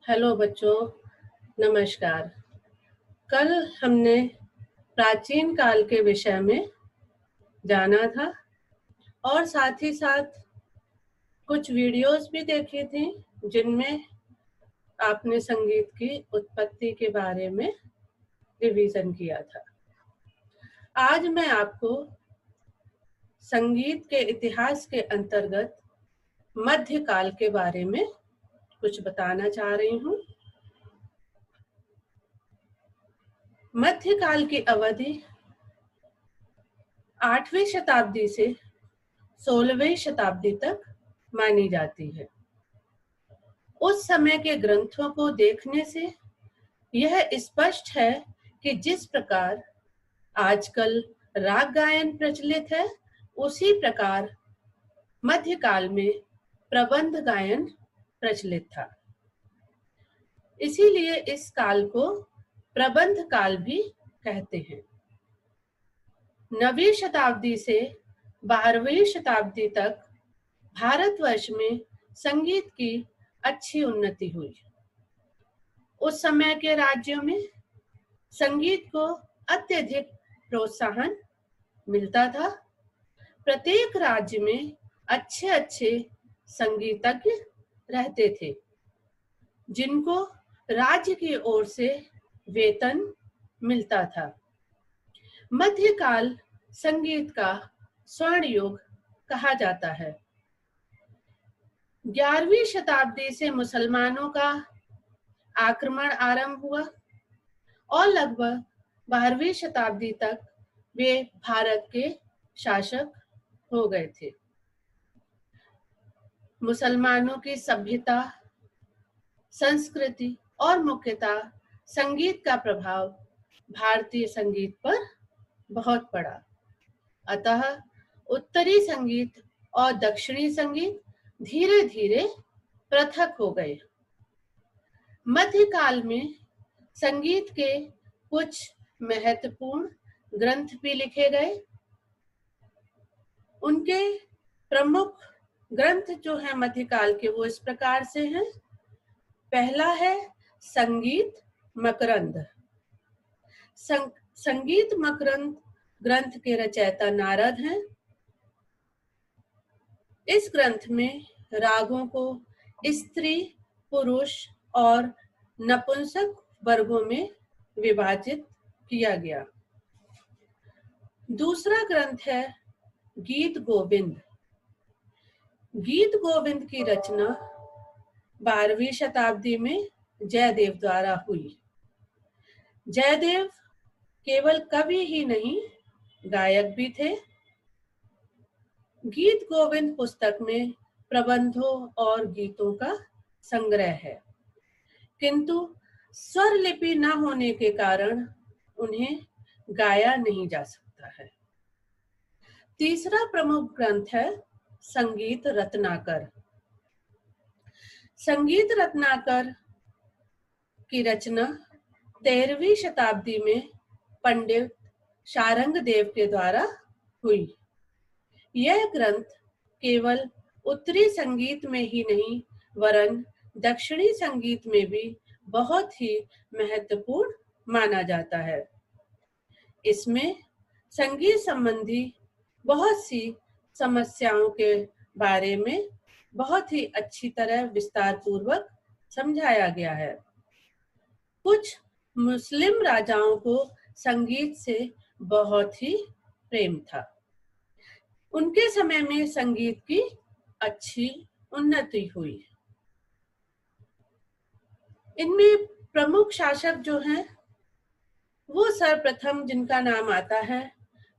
Hello बच्चों, नमस्कार। कल हमने प्राचीन काल के विषय में जाना था और साथ ही साथ कुछ वीडियोस भी देखी थी जिनमें आपने संगीत की उत्पत्ति के बारे में रिवीजन किया था। आज मैं आपको संगीत के इतिहास के अंतर्गत मध्यकाल के बारे में कुछ बताना चाह रही हूँ। मध्यकाल की अवधि 8वीं शताब्दी से 16वीं शताब्दी तक मानी जाती है। उस समय के ग्रंथों को देखने से यह स्पष्ट है कि जिस प्रकार आजकल राग गायन प्रचलित है, उसी प्रकार मध्यकाल में प्रबंध गायन प्रचलित था। इसीलिए इस काल को प्रबंध काल भी कहते हैं। 9वीं शताब्दी से 12वीं शताब्दी तक भारतवर्ष में संगीत की अच्छी उन्नति हुई। उस समय के राज्यों में संगीत को अत्यधिक प्रोत्साहन मिलता था। प्रत्येक राज्य में अच्छे अच्छे संगीतज्ञ रहते थे, जिनको राज्य की ओर से वेतन मिलता था। मध्यकाल संगीत का स्वर्ण युग कहा जाता है। 11वीं शताब्दी से मुसलमानों का आक्रमण आरंभ हुआ और लगभग 12वीं शताब्दी तक वे भारत के शासक हो गए थे। मुसलमानों की सभ्यता, संस्कृति और मुख्यतः संगीत का प्रभाव भारतीय संगीत पर बहुत पड़ा। अतः उत्तरी संगीत और दक्षिणी संगीत धीरे धीरे पृथक हो गए। मध्यकाल में संगीत के कुछ महत्वपूर्ण ग्रंथ भी लिखे गए। उनके प्रमुख ग्रंथ जो है मध्यकाल के, वो इस प्रकार से हैं। पहला है संगीत मकरंद। संगीत मकरंद ग्रंथ के रचयिता नारद हैं। इस ग्रंथ में रागों को स्त्री, पुरुष और नपुंसक वर्गों में विभाजित किया गया। दूसरा ग्रंथ है गीत गोविंद। गीत गोविंद की रचना 12वीं शताब्दी में जयदेव द्वारा हुई। जयदेव केवल कवि ही नहीं, गायक भी थे। गीत गोविंद पुस्तक में प्रबंधों और गीतों का संग्रह है, किंतु स्वर लिपि न होने के कारण उन्हें गाया नहीं जा सकता है। तीसरा प्रमुख ग्रंथ है संगीत रत्नाकर। संगीत रत्नाकर की रचना 13वीं शताब्दी में पंडित शारंग देव के द्वारा हुई। यह ग्रंथ केवल उत्तरी संगीत में ही नहीं, वरन दक्षिणी संगीत में भी बहुत ही महत्वपूर्ण माना जाता है। इसमें संगीत संबंधी बहुत सी समस्याओं के बारे में बहुत ही अच्छी तरह विस्तार पूर्वक समझाया गया है। कुछ मुस्लिम राजाओं को संगीत से बहुत ही प्रेम था। उनके समय में संगीत की अच्छी उन्नति हुई। इनमें प्रमुख शासक जो हैं, वो सर्वप्रथम जिनका नाम आता है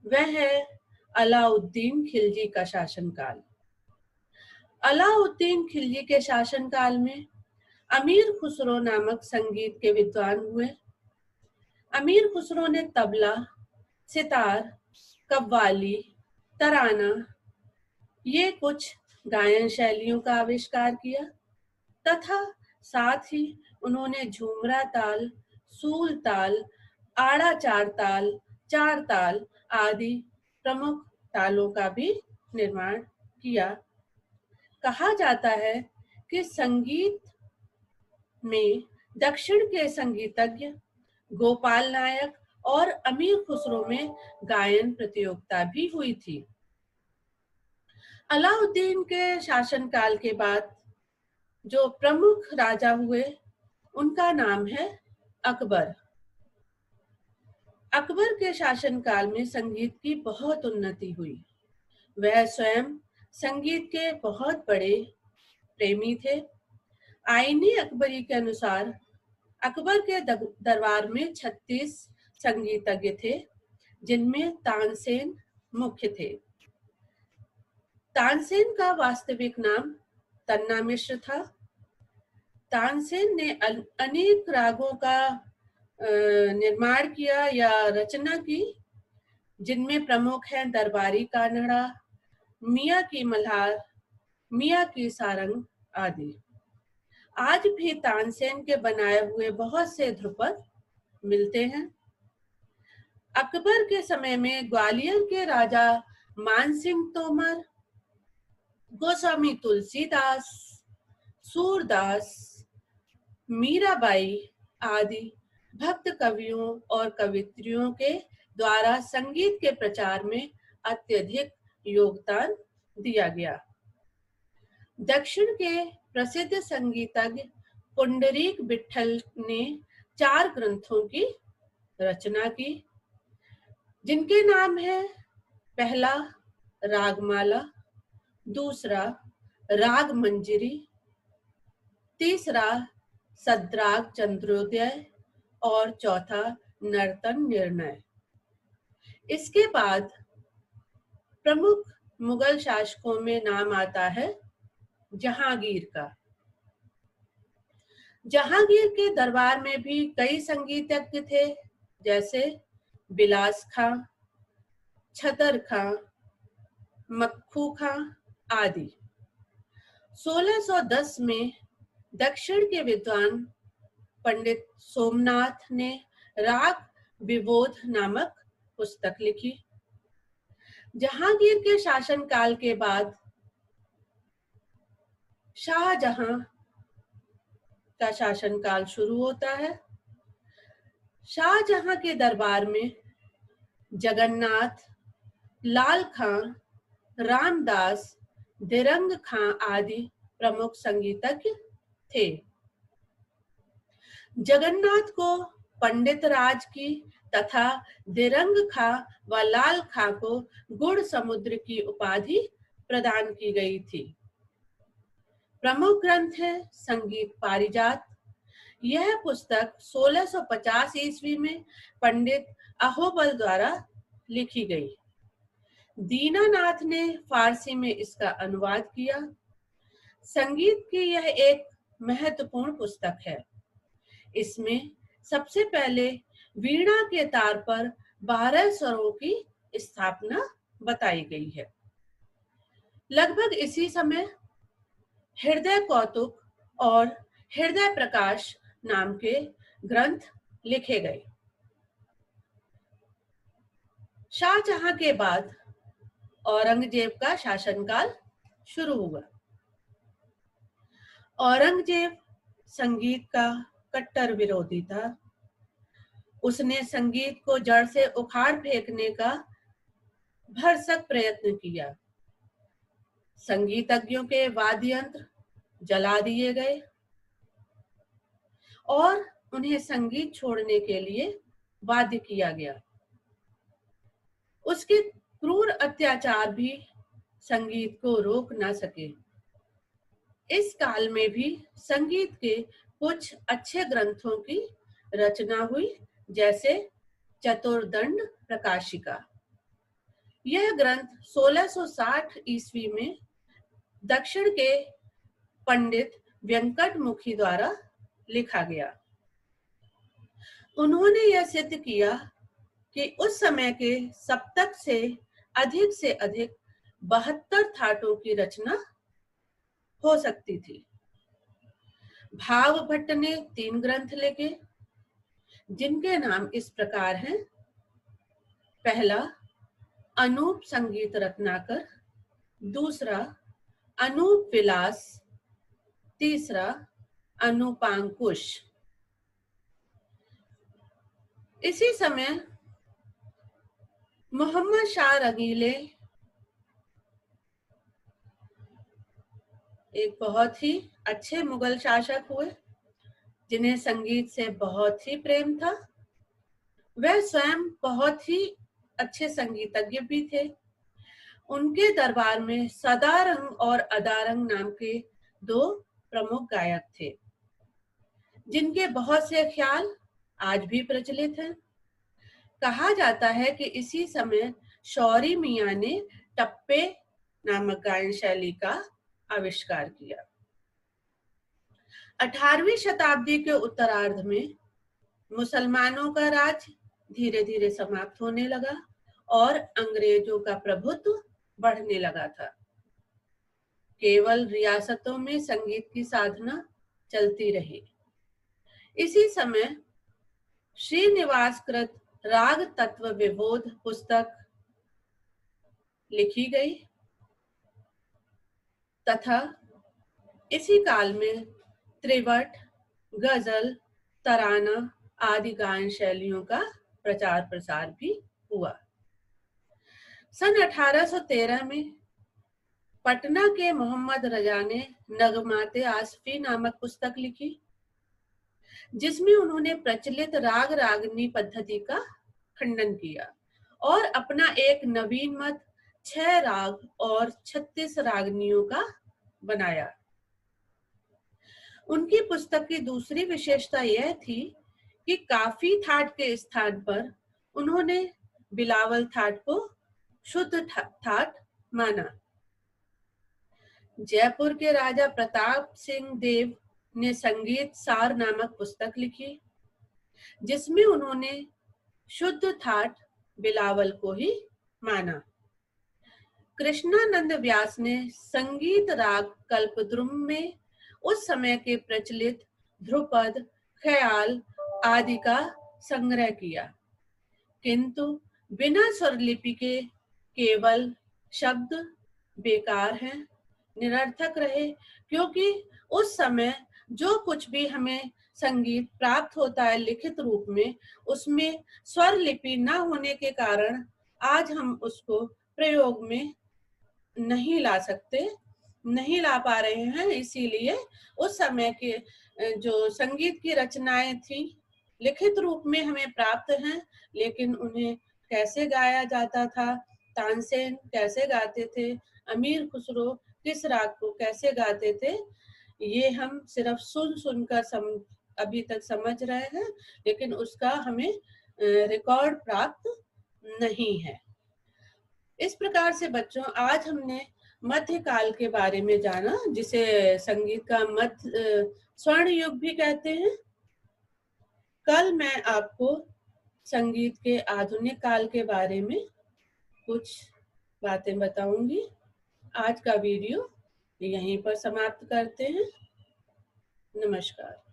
वह है अलाउद्दीन खिलजी का शासनकाल। अलाउद्दीन खिलजी के शासनकाल में अमीर खुसरो नामक संगीत के विद्वान हुए। अमीर खुसरो ने तबला, सितार, कव्वाली, तराना, ये कुछ गायन शैलियों का आविष्कार किया तथा साथ ही उन्होंने झूमरा ताल, सूल ताल, आड़ा चार ताल आदि प्रमुख तालों का भी निर्माण किया। कहा जाता है कि संगीत में दक्षिण के संगीतज्ञ गोपाल नायक और अमीर खुसरो में गायन प्रतियोगिता भी हुई थी। अलाउद्दीन के शासनकाल के बाद जो प्रमुख राजा हुए उनका नाम है अकबर। अकबर के शासनकाल में संगीत की बहुत उन्नति हुई। वह स्वयं संगीत के बहुत बड़े प्रेमी थे। आईनी अकबरी के अनुसार अकबर के दरबार में 36 संगीतज्ञ थे, जिनमें तानसेन मुख्य थे। तानसेन का वास्तविक नाम तन्ना मिश्र था। तानसेन ने अनेक रागों का निर्माण किया या रचना की, जिनमें प्रमुख हैं दरबारी कानड़ा, मियाँ की मल्हार, मियाँ की सारंग आदि। आज भी तानसेन के बनाए हुए बहुत से ध्रुपद मिलते हैं। अकबर के समय में ग्वालियर के राजा मानसिंह तोमर, गोस्वामी तुलसीदास, सूरदास, मीराबाई आदि भक्त कवियों और कवित्रियों के द्वारा संगीत के प्रचार में अत्यधिक योगदान दिया गया। दक्षिण के प्रसिद्ध संगीतज्ञ पुंडरीक विट्ठल ने 4 ग्रंथों की रचना की, जिनके नाम है पहला रागमाला, दूसरा राग मंजरी, तीसरा सद्राग चंद्रोदय और चौथा नर्तन निर्णय। इसके बाद प्रमुख मुगल शासकों में नाम आता है जहांगीर का। जहांगीर के दरबार में भी कई संगीतज्ञ थे, जैसे बिलास खां, छतर खां, मक्खू खां आदि। 1610 में दक्षिण के विद्वान पंडित सोमनाथ ने राग विबोध नामक पुस्तक लिखी। जहांगीर के शासनकाल के बाद शाहजहां का शासनकाल शुरू होता है। शाहजहां के दरबार में जगन्नाथ, लाल खां, रामदास, दिरंग खां आदि प्रमुख संगीतज्ञ थे। जगन्नाथ को पंडित राज की तथा दिरंग खां व लाल खां को गुड़ समुद्र की उपाधि प्रदान की गई थी। प्रमुख ग्रंथ है संगीत पारिजात। यह पुस्तक 1650 ईस्वी में पंडित अहोबल द्वारा लिखी गई। दीनानाथ ने फारसी में इसका अनुवाद किया। संगीत की यह एक महत्वपूर्ण पुस्तक है। इसमें सबसे पहले वीणा के तार पर 12 स्वरों की स्थापना बताई गई है। लगभग इसी समय हृदय कौतुक और हृदय प्रकाश नाम के ग्रंथ लिखे गए। शाहजहां के बाद औरंगजेब का शासनकाल शुरू हुआ। औरंगजेब संगीत का कट्टर विरोधी था। उसने संगीत को जड़ से उखाड़ फेंकने का भरसक प्रयत्न किया। संगीतज्ञों के वाद्य यंत्र जला दिए गए और उन्हें संगीत छोड़ने के लिए बाध्य किया गया। उसके क्रूर अत्याचार भी संगीत को रोक न सके। इस काल में भी संगीत के कुछ अच्छे ग्रंथों की रचना हुई, जैसे चतुर्दंड प्रकाशिका। यह ग्रंथ 1660 ईस्वी में दक्षिण के पंडित वेंकटमुखी द्वारा लिखा गया। उन्होंने यह सिद्ध किया कि उस समय के सप्तक से अधिक 72 थाटों की रचना हो सकती थी। भाव भट्ट ने 3 ग्रंथ लिखे, जिनके नाम इस प्रकार हैं। पहला अनूप संगीत रत्नाकर, दूसरा अनूप विलास, तीसरा अनुपांकुश। इसी समय मोहम्मद शाह रंगीले एक बहुत ही अच्छे मुगल शासक हुए जिन्हें संगीत से बहुत ही प्रेम था। वह स्वयं बहुत ही अच्छे संगीतज्ञ भी थे। उनके दरबार में सदारंग और अदारंग नाम के दो प्रमुख गायक थे जिनके बहुत से ख्याल आज भी प्रचलित हैं। कहा जाता है कि इसी समय शौरी मियां ने टप्पे नामक गायन शैली का आविष्कार किया। 18वीं शताब्दी के उत्तरार्ध में मुसलमानों का राज धीरे धीरे समाप्त होने लगा और अंग्रेजों का प्रभुत्व बढ़ने लगा था। केवल रियासतों में संगीत की साधना चलती रही। इसी समय श्रीनिवास कृत राग तत्व विबोध पुस्तक लिखी गई तथा इसी काल में त्रिवट, गजल, तराना आदि गायन शैलियों का प्रचार प्रसार भी हुआ। सन 1813 में पटना के मोहम्मद रजा ने नगमाते आसफी नामक पुस्तक लिखी जिसमें उन्होंने प्रचलित राग रागनी पद्धति का खंडन किया और अपना एक नवीन मत 6 राग और 36 रागनियों का बनाया। उनकी पुस्तक की दूसरी विशेषता यह थी कि काफी थाट के स्थान पर उन्होंने बिलावल थाट को शुद्ध थाट माना। जयपुर के राजा प्रताप सिंह देव ने संगीत सार नामक पुस्तक लिखी जिसमें उन्होंने शुद्ध थाट बिलावल को ही माना। कृष्णानंद व्यास ने संगीत राग कल्पद्रुम में उस समय के प्रचलित ध्रुपद, ख्याल आदि का संग्रह किया, किंतु बिना स्वरलिपि के केवल शब्द बेकार हैं, निरर्थक रहे, क्योंकि उस समय जो कुछ भी हमें संगीत प्राप्त होता है लिखित रूप में, उसमें स्वर लिपि न होने के कारण आज हम उसको प्रयोग में नहीं ला सकते, नहीं ला पा रहे हैं। इसीलिए उस समय के जो संगीत की रचनाएं थी लिखित रूप में हमें प्राप्त हैं, लेकिन उन्हें कैसे गाया जाता था, तानसेन कैसे गाते थे, अमीर खुसरो किस राग को कैसे गाते थे, ये हम सिर्फ सुनकर अभी तक समझ रहे हैं, लेकिन उसका हमें रिकॉर्ड प्राप्त नहीं है। इस प्रकार से बच्चों, आज हमने मध्यकाल के बारे में जाना, जिसे संगीत का मध्य स्वर्ण युग भी कहते हैं। कल मैं आपको संगीत के आधुनिक काल के बारे में कुछ बातें बताऊंगी। आज का वीडियो यहीं पर समाप्त करते हैं। नमस्कार।